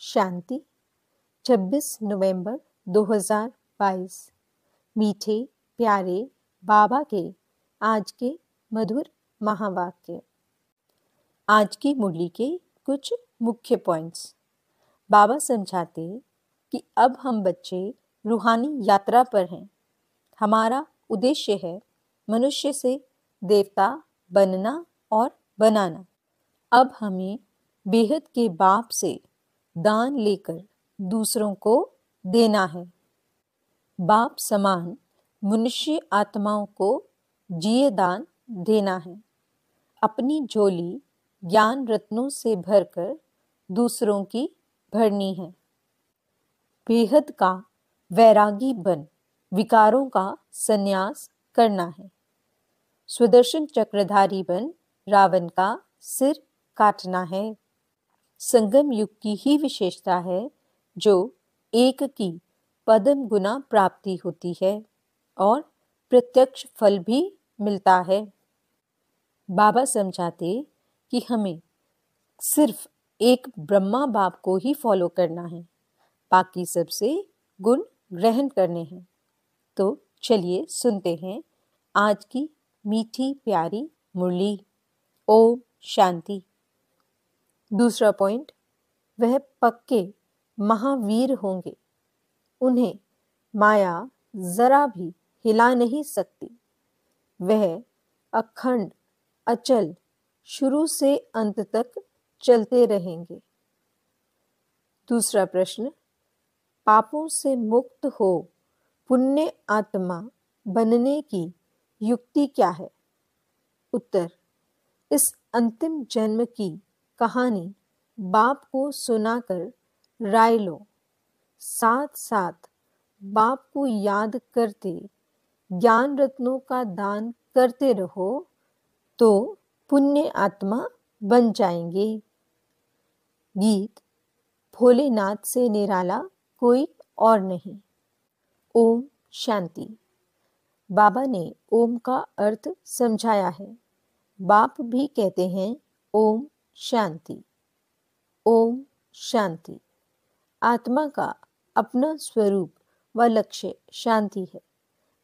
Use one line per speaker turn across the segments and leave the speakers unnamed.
शांति 26 नवंबर 2022। मीठे प्यारे बाबा के आज के मधुर महावाक्य। आज की मुरली के कुछ मुख्य पॉइंट्स। बाबा समझाते कि अब हम बच्चे रूहानी यात्रा पर हैं। हमारा उद्देश्य है मनुष्य से देवता बनना और बनाना। अब हमें बेहद के बाप से दान लेकर दूसरों को देना है। बाप समान मनुष्य आत्माओं को जिए दान देना है। अपनी झोली ज्ञान रत्नों से भरकर दूसरों की भरनी है। बेहद का वैरागी बन विकारों का संन्यास करना है। सुदर्शन चक्रधारी बन रावण का सिर काटना है। संगम युग की ही विशेषता है जो एक की पद्म गुना प्राप्ति होती है और प्रत्यक्ष फल भी मिलता है। बाबा समझाते कि हमें सिर्फ एक ब्रह्मा बाप को ही फॉलो करना है, बाकी सबसे गुण ग्रहण करने हैं। तो चलिए सुनते हैं आज की मीठी प्यारी मुरली। ओम शांति। दूसरा पॉइंट, वह पक्के महावीर होंगे। उन्हें माया जरा भी हिला नहीं सकती। वह अखंड अचल शुरू से अंत तक चलते रहेंगे। दूसरा प्रश्न, पापों से मुक्त हो पुण्य आत्मा बनने की युक्ति क्या है? उत्तर, इस अंतिम जन्म की कहानी बाप को सुनाकर राय लो। साथ साथ बाप को याद करते ज्ञान रत्नों का दान करते रहो तो पुण्य आत्मा बन जाएंगे। गीत भोलेनाथ से निराला कोई और नहीं। ओम शांति। बाबा ने ओम का अर्थ समझाया है। बाप भी कहते हैं ओम शांति। ओम शांति। आत्मा का अपना स्वरूप व लक्ष्य शांति है।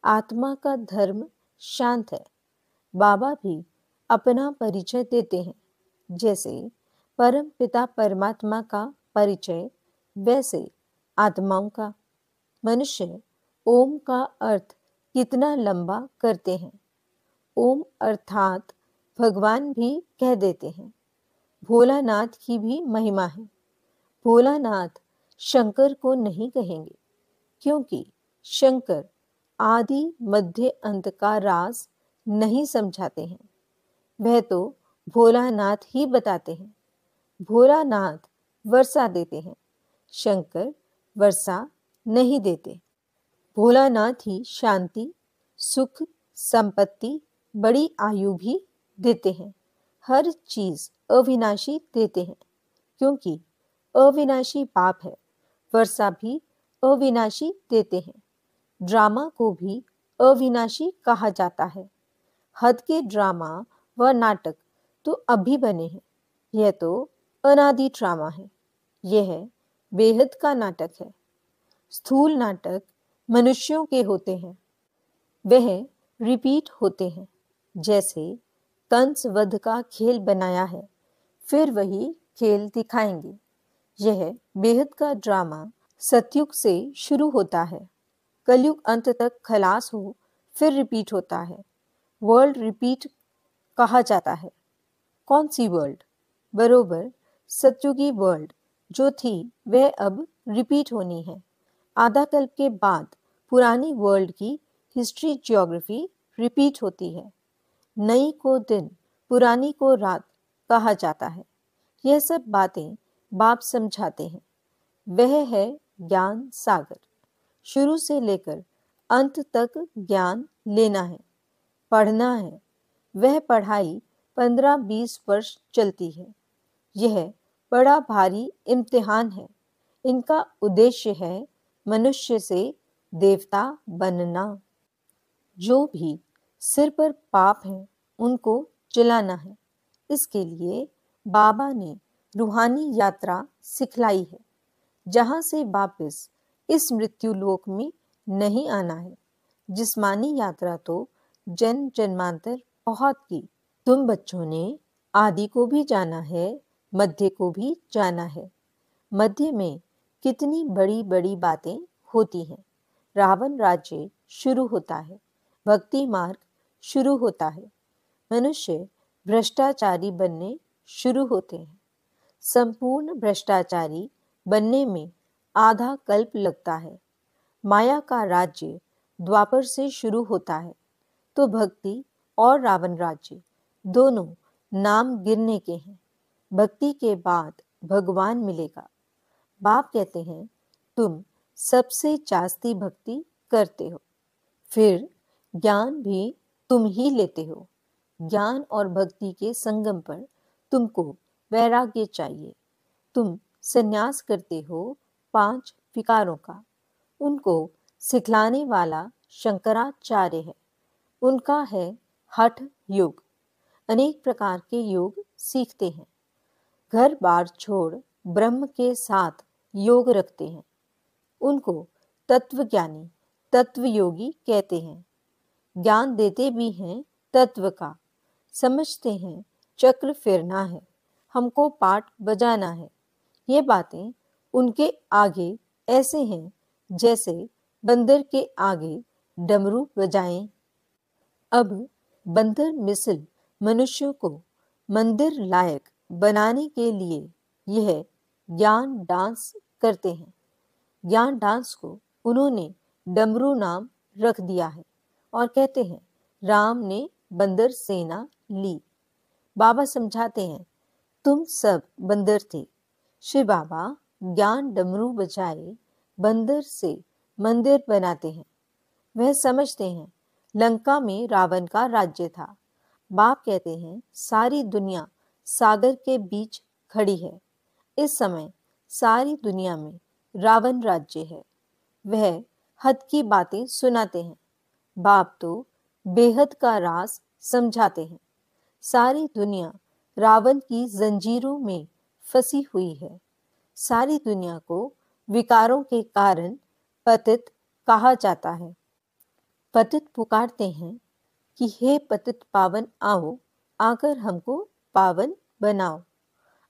आत्मा का धर्म शांत है। बाबा भी अपना परिचय देते हैं। जैसे परम पिता परमात्मा का परिचय, वैसे आत्माओं का। मनुष्य ओम का अर्थ कितना लंबा करते हैं। ओम अर्थात भगवान भी कह देते हैं। भोलानाथ की भी महिमा है। भोलानाथ शंकर को नहीं कहेंगे, क्योंकि शंकर आदि मध्य अंत का राज नहीं समझाते हैं। वह तो भोलानाथ ही बताते हैं। भोलानाथ वर्षा देते हैं, शंकर वर्षा नहीं देते। भोलानाथ ही शांति, सुख, संपत्ति, बड़ी आयु भी देते हैं। हर चीज अविनाशी देते हैं, क्योंकि अविनाशी बाप है। वर्षा भी अविनाशी देते हैं। ड्रामा को भी अविनाशी कहा जाता है। हद के ड्रामा व नाटक तो अभी बने हैं। यह तो अनादि ड्रामा है। यह बेहद का नाटक है। स्थूल नाटक मनुष्यों के होते हैं। वह रिपीट होते हैं। जैसे कंस वध का खेल बनाया है, फिर वही खेल दिखाएंगे। यह बेहद का ड्रामा सतयुग से शुरू होता है। कलयुग अंत तक खलास हो, फिर रिपीट होता है। वर्ल्ड रिपीट कहा जाता है। कौन सी वर्ल्ड? बरोबर सतयुगी वर्ल्ड जो थी वह अब रिपीट होनी है। आधा कल्प के बाद पुरानी वर्ल्ड की हिस्ट्री ज्योग्राफी रिपीट होती है। नई को दिन, पुरानी को रात कहा जाता है। यह सब बातें बाप समझाते हैं। वह है ज्ञान सागर। शुरू से लेकर अंत तक ज्ञान लेना है, पढ़ना है। वह पढ़ाई 15-20 वर्ष चलती है। यह बड़ा भारी इम्तिहान है। इनका उद्देश्य है मनुष्य से देवता बनना। जो भी सिर पर पाप है उनको जलाना है। इसके लिए बाबा ने रूहानी यात्रा सिखलाई है। जहां से वापस इस मृत्यु लोक में नहीं आना है। जिस्मानी यात्रा तो जन्म जन्मांतर बहुत की। तुम बच्चों ने आदि को भी जाना है, मध्य को भी जाना है। मध्य में कितनी बड़ी बड़ी बातें होती हैं। रावण राज्य शुरू होता है, भक्ति मार्ग शुरू होता है, मनुष्य भ्रष्टाचारी बनने शुरू होते हैं। संपूर्ण भ्रष्टाचारी बनने में आधा कल्प लगता है। माया का राज्य द्वापर से शुरू होता है, तो भक्ति और रावण राज्य दोनों नाम गिरने के हैं। भक्ति के बाद भगवान मिलेगा। बाप कहते हैं, तुम सबसे जास्ती भक्ति करते हो, फिर ज्ञान भी तुम ही लेते हो। ज्ञान और भक्ति के संगम पर तुमको वैराग्य चाहिए। तुम संन्यास करते हो 5 विकारों का। उनको सिखलाने वाला शंकराचार्य है। उनका है हठ योग। अनेक प्रकार के योग सीखते हैं। घर बार छोड़ ब्रह्म के साथ योग रखते हैं। उनको तत्वज्ञानी, तत्वयोगी कहते हैं। ज्ञान देते भी हैं तत्व का। समझते हैं चक्र फिरना है, हमको पाठ बजाना है। ये बातें उनके आगे ऐसे हैं जैसे बंदर के आगे डमरू बजाएं। अब बंदर मिसल मनुष्यों को मंदिर लायक बनाने के लिए यह ज्ञान डांस करते हैं। ज्ञान डांस को उन्होंने डमरू नाम रख दिया है और कहते हैं, राम ने बंदर सेना ली। बाबा समझाते हैं, तुम सब बंदर थे। शिव बाबा ज्ञान डमरू बजाए बंदर से मंदिर बनाते हैं। वह समझते हैं लंका में रावण का राज्य था। बाप कहते हैं, सारी दुनिया सागर के बीच खड़ी है। इस समय सारी दुनिया में रावण राज्य है। वह हद की बातें सुनाते हैं। बाप तो बेहद का राज समझाते हैं। सारी दुनिया रावण की जंजीरों में फंसी हुई है। सारी दुनिया को विकारों के कारण पतित कहा जाता है। पतित पुकारते हैं कि हे पतित पावन आओ, आकर हमको पावन बनाओ।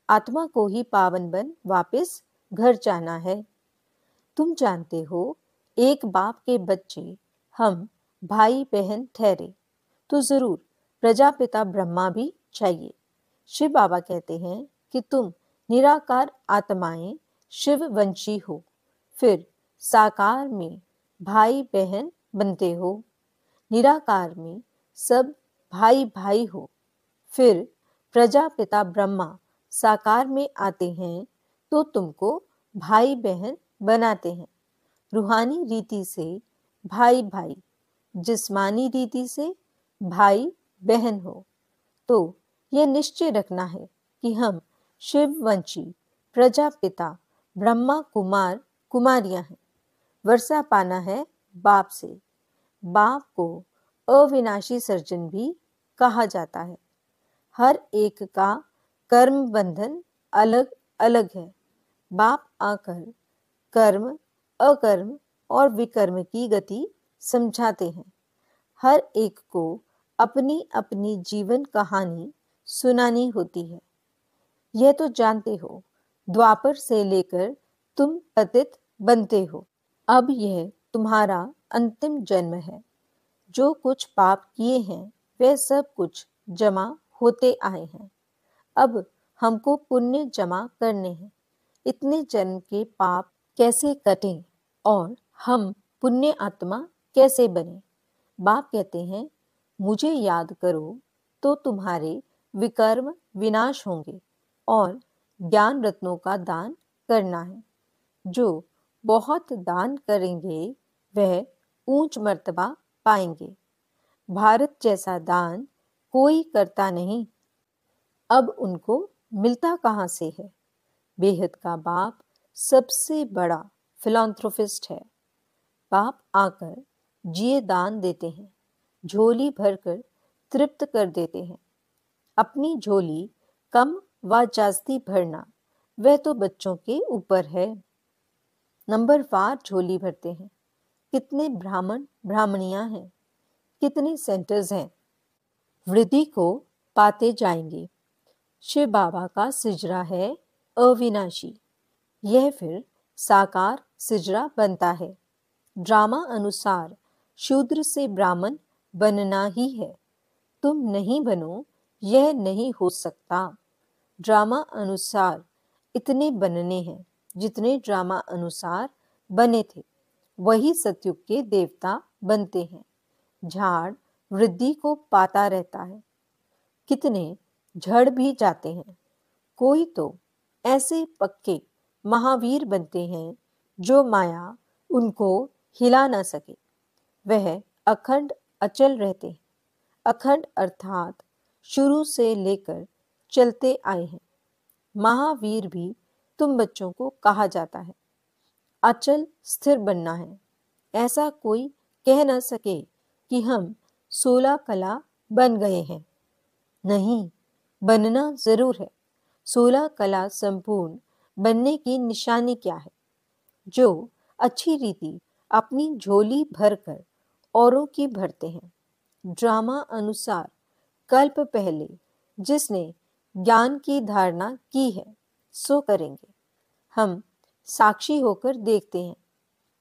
आत्मा को ही पावन बन वापस घर जाना है। तुम जानते हो, एक बाप के बच्चे हम भाई बहन ठहरे तो जरूर प्रजापिता ब्रह्मा भी चाहिए। शिव बाबा कहते हैं कि तुम निराकार आत्माएं शिववंशी हो, फिर साकार में भाई बहन बनते हो। निराकार में सब भाई भाई हो, फिर प्रजापिता ब्रह्मा साकार में आते हैं तो तुमको भाई बहन बनाते हैं। रूहानी रीति से भाई भाई, जिस्मानी रीति से भाई बहन हो। तो यह निश्चय रखना है कि हम शिववंशी प्रजापिता ब्रह्मा कुमार कुमारियां हैं। वर्षा पाना है बाप से। बाप को अविनाशी सर्जन भी कहा जाता है। हर एक का कर्म बंधन अलग अलग है। बाप आकर कर्म, अकर्म और विकर्म की गति समझाते हैं। हर एक को अपनी अपनी जीवन कहानी सुनानी होती है। यह तो जानते हो, द्वापर से लेकर तुम पतित बनते हो। अब यह तुम्हारा अंतिम जन्म है। जो कुछ पाप किए हैं वे सब कुछ जमा होते आए हैं। अब हमको पुण्य जमा करने हैं। इतने जन्म के पाप कैसे कटें और हम पुण्य आत्मा कैसे बने? बाप कहते हैं, मुझे याद करो तो तुम्हारे विकर्म विनाश होंगे और ज्ञान रत्नों का दान करना है। जो बहुत दान करेंगे वह ऊंच मर्तबा पाएंगे। भारत जैसा दान कोई करता नहीं। अब उनको मिलता कहां से है? बेहद का बाप सबसे बड़ा फिलैंथ्रोपिस्ट है। बाप आकर जिए दान देते हैं, झोली भरकर तृप्त कर देते हैं। अपनी झोली कम व जास्ती भरना वह तो बच्चों के ऊपर है। नंबरवार झोली भरते हैं। कितने ब्राह्मण ब्राह्मणियां हैं, कितने सेंटर्स हैं, वृद्धि को पाते जाएंगे। शिव बाबा का सिजरा है अविनाशी। यह फिर साकार सिजरा बनता है। ड्रामा अनुसार शूद्र से ब्राह्मण बनना ही है। तुम नहीं बनो, यह नहीं हो सकता। ड्रामा अनुसार इतने बनने हैं जितने ड्रामा अनुसार बने थे। वही सतयुग के देवता बनते हैं। झाड़ वृद्धि को पाता रहता है। कितने झड़ भी जाते हैं। कोई तो ऐसे पक्के महावीर बनते हैं जो माया उनको हिला ना सके। वह अखंड अचल रहते हैं। अखंड अर्थात शुरू से लेकर चलते आए हैं। महावीर भी तुम बच्चों को कहा जाता है। अचल स्थिर बनना है। ऐसा कोई कह न सके कि हम 16 कला बन गए हैं। नहीं, बनना जरूर है। 16 कला संपूर्ण बनने की निशानी क्या है? जो अच्छी रीति अपनी झोली भरकर औरों की भरते हैं। ड्रामा अनुसार कल्प पहले जिसने ज्ञान की धारणा की है सो करेंगे। हम साक्षी होकर देखते हैं।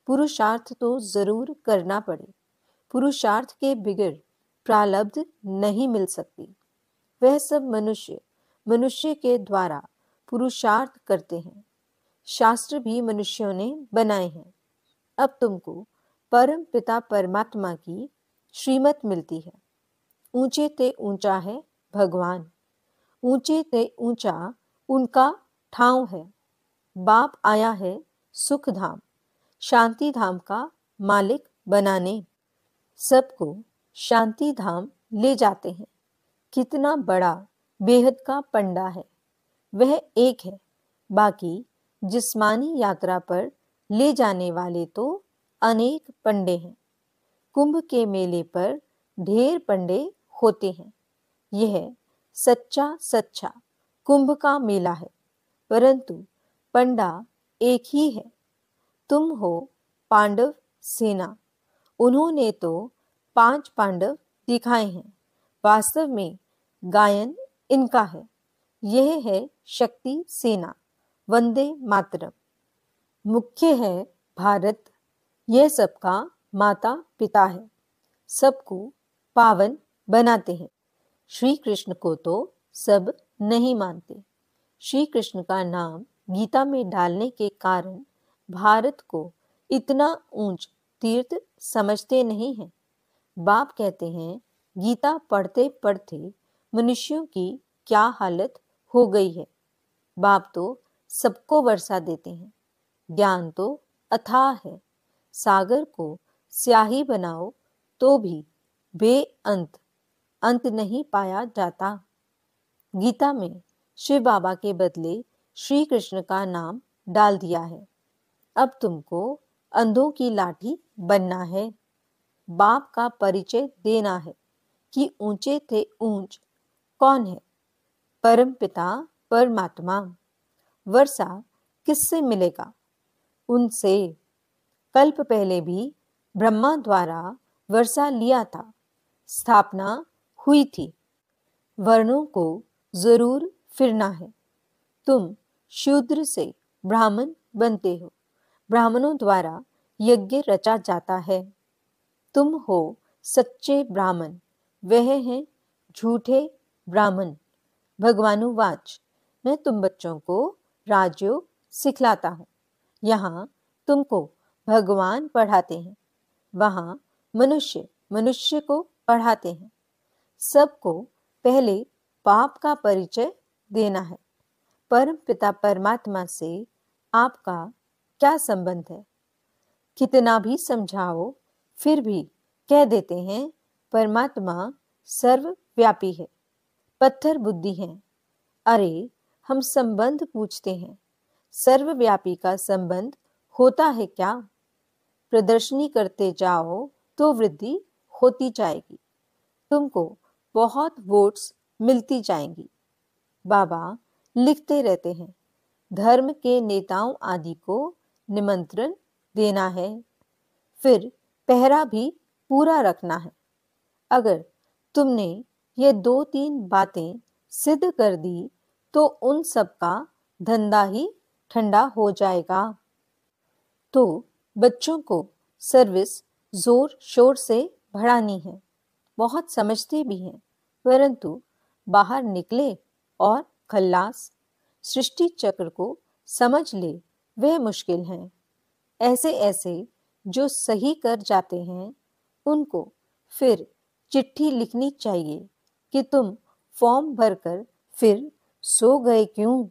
पुरुषार्थ तो जरूर करना पड़े। पुरुषार्थ के बिगड़ प्रारब्ध नहीं मिल सकती। वह सब मनुष्य मनुष्य के द्वारा पुरुषार्थ करते हैं। शास्त्र भी मनुष्यों ने बनाए हैं। अब तुमको परम पिता परमात्मा की श्रीमत मिलती है। ऊंचे ते ऊंचा है भगवान। ऊंचे ते ऊंचा उनका ठाव है। बाप आया है सुख धाम, शांति धाम का मालिक बनाने। सबको शांति धाम ले जाते हैं। कितना बड़ा बेहद का पंडा है। वह एक है। बाकी जिस्मानी यात्रा पर ले जाने वाले तो अनेक पंडे हैं। कुंभ के मेले पर ढेर पंडे होते हैं। यह सच्चा सच्चा कुंभ का मेला है, परंतु पंडा एक ही है। तुम हो पांडव सेना। उन्होंने तो 5 पांडव दिखाए हैं। वास्तव में गायन इनका है। यह है शक्ति सेना। वंदे मातरम। मुख्य है भारत। यह सबका माता पिता है। सबको पावन बनाते हैं। श्री कृष्ण को तो सब नहीं मानते। श्री कृष्ण का नाम गीता में डालने के कारण भारत को इतना ऊंच तीर्थ समझते नहीं हैं। बाप कहते हैं गीता पढ़ते पढ़ते मनुष्यों की क्या हालत हो गई है। बाप तो सबको वर्षा देते हैं। ज्ञान तो अथाह है। सागर को स्याही बनाओ तो भी बेअंत अंत नहीं पाया जाता। गीता में शिव बाबा के बदले श्री कृष्ण का नाम डाल दिया है। अब तुमको अंधों की लाठी बनना है। बाप का परिचय देना है कि ऊंचे थे ऊंच कौन है? परम पिता परमात्मा। वर्षा किससे मिलेगा? उनसे। कल्प पहले भी ब्रह्मा द्वारा वर्षा लिया था। स्थापना हुई थी। वर्णों को जरूर फिरना है। तुम शूद्र से ब्राह्मण बनते हो। ब्राह्मणों द्वारा यज्ञ रचा जाता है। तुम हो सच्चे ब्राह्मण। वह हैं झूठे ब्राह्मण। भगवानुवाच। मैं तुम बच्चों को राजयोग सिखलाता हूँ। यहाँ तुमको भगवान पढ़ाते हैं, वहाँ मनुष्य मनुष्य को पढ़ाते हैं। सबको पहले बाप का परिचय देना है। परम पिता परमात्मा से आपका क्या संबंध है? कितना भी समझाओ फिर भी कह देते हैं परमात्मा सर्वव्यापी है। पत्थर बुद्धि है। अरे हम संबंध पूछते हैं। सर्वव्यापी का संबंध होता है क्या? प्रदर्शनी करते जाओ तो वृद्धि होती जाएगी। तुमको बहुत वोट्स मिलती जाएंगी। बाबा लिखते रहते हैं धर्म के नेताओं आदि को निमंत्रण देना है, फिर पहरा भी पूरा रखना है। अगर तुमने ये 2-3 बातें सिद्ध कर दी तो उन सब का धंधा ही ठंडा हो जाएगा। तो बच्चों को सर्विस जोर शोर से बढ़ानी है। बहुत समझते भी हैं, परंतु बाहर निकले और खल्लास सृष्टि चक्र को समझ ले वह मुश्किल है। ऐसे ऐसे जो सही कर जाते हैं उनको फिर चिट्ठी लिखनी चाहिए कि तुम फॉर्म भरकर फिर सो गए क्यों।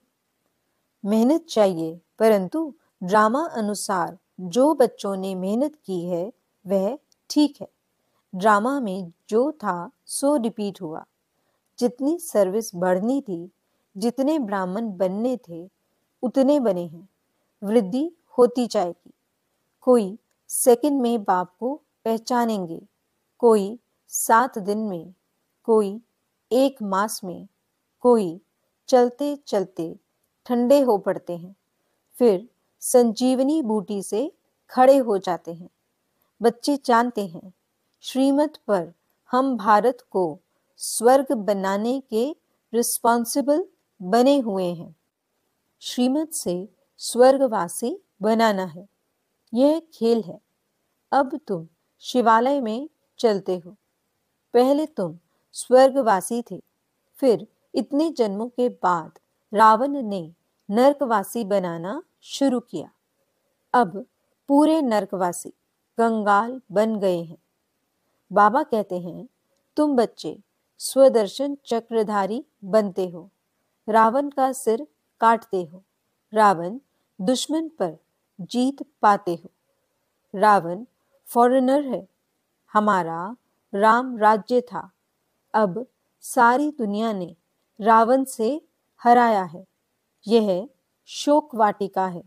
मेहनत चाहिए, परंतु ड्रामा अनुसार जो बच्चों ने मेहनत की है वह ठीक है। ड्रामा में जो था सो रिपीट हुआ। जितनी सर्विस बढ़नी थी, जितने ब्राह्मण बनने थे, उतने बने हैं। वृद्धि होती जाएगी। कोई सेकंड में बाप को पहचानेंगे, कोई 7 दिन में, कोई 1 मास में, कोई चलते चलते ठंडे हो पड़ते हैं, फिर संजीवनी बूटी से खड़े हो जाते हैं। बच्चे जानते हैं श्रीमत पर हम भारत को स्वर्ग बनाने के रिस्पॉन्सिबल बने हुए हैं। श्रीमत से स्वर्गवासी बनाना है, यह खेल है। अब तुम शिवालय में चलते हो। पहले तुम स्वर्गवासी थे, फिर इतने जन्मों के बाद रावण ने नरकवासी बनाना शुरू किया। अब पूरे नरकवासी कंगाल बन गए हैं। बाबा कहते हैं तुम बच्चे स्वदर्शन चक्रधारी बनते हो, रावण का सिर काटते हो, रावण दुश्मन पर जीत पाते हो। रावण फॉरेनर है, हमारा राम राज्य था। अब सारी दुनिया ने रावण से हराया है। यह शोक वाटिका है।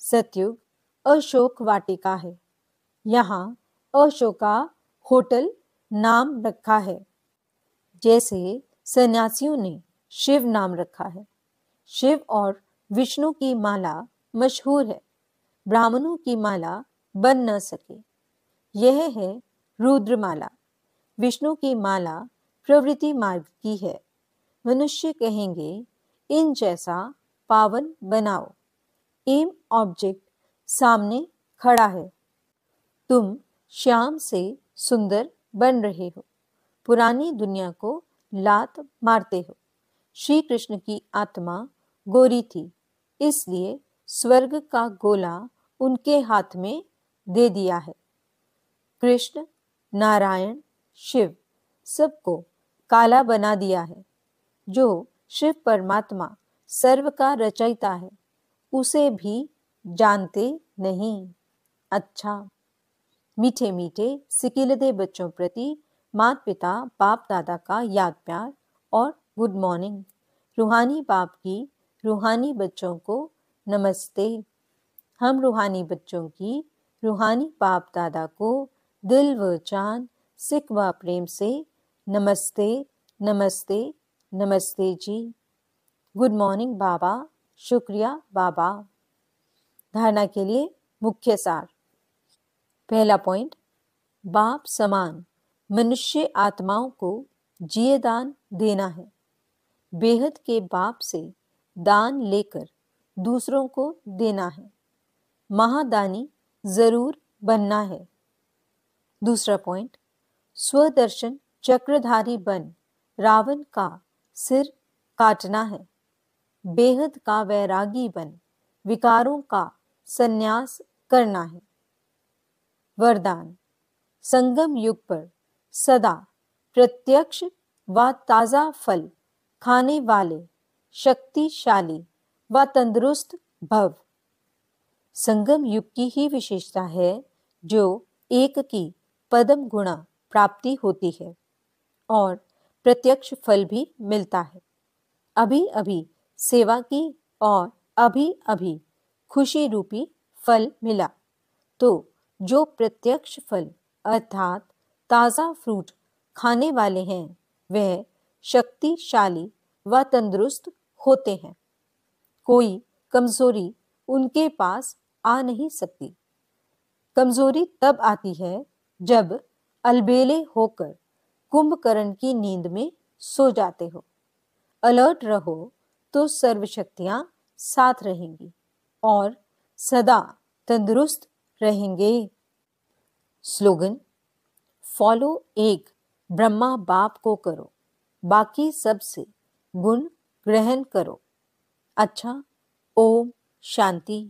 सतयुग अशोक वाटिका है। यहाँ अशोका होटल नाम रखा है, जैसे सन्यासियों ने शिव नाम रखा है। शिव और विष्णु की माला मशहूर है, ब्राह्मणों की माला बन न सके। यह है रुद्रमाला। विष्णु की माला प्रवृत्ति मार्ग की है। मनुष्य कहेंगे इन जैसा पावन बनाओ। एम ऑब्जेक्ट सामने खड़ा है। तुम श्याम से सुंदर बन रहे हो, पुरानी दुनिया को लात मारते हो। श्री कृष्ण की आत्मा गोरी थी, इसलिए स्वर्ग का गोला उनके हाथ में दे दिया है। कृष्ण, नारायण, शिव सबको काला बना दिया है। जो शिव परमात्मा सर्व का रचयिता है, उसे भी जानते नहीं। अच्छा, मीठे मीठे सिकिलदे बच्चों प्रति माता पिता बाप दादा का याद प्यार और गुड मॉर्निंग। रूहानी बाप की रूहानी बच्चों को नमस्ते। हम रूहानी बच्चों की रूहानी बाप दादा को दिल व जान सिक व प्रेम से नमस्ते नमस्ते नमस्ते जी। गुड मॉर्निंग बाबा, शुक्रिया बाबा। धारणा के लिए मुख्य सार। पहला पॉइंट, बाप समान मनुष्य आत्माओं को जिये दान देना है। बेहद के बाप से दान लेकर दूसरों को देना है। महादानी जरूर बनना है। दूसरा पॉइंट, स्वदर्शन चक्रधारी बन रावण का सिर काटना है। बेहद का वैरागी बन विकारों का संन्यास करना है। वरदान, संगम युग पर सदा प्रत्यक्ष व ताजा फल खाने वाले शक्तिशाली व तंदुरुस्त भव। संगम युग की ही विशेषता है जो एक की पदम गुणा प्राप्ति होती है और प्रत्यक्ष फल भी मिलता है। अभी अभी सेवा की और अभी अभी खुशी रूपी फल मिला, तो जो प्रत्यक्ष फल अर्थात ताजा फ्रूट खाने वाले हैं वह शक्तिशाली व तंदुरुस्त होते हैं। कोई कमजोरी उनके पास आ नहीं सकती। कमजोरी तब आती है जब अलबेले होकर कुंभकर्ण की नींद में सो जाते हो। अलर्ट रहो तो सर्वशक्तियां साथ रहेंगी और सदा तंदुरुस्त रहेंगे। स्लोगन: फॉलो एक ब्रह्मा बाप को करो, बाकी सबसे गुण ग्रहण करो। अच्छा, ओम शांति।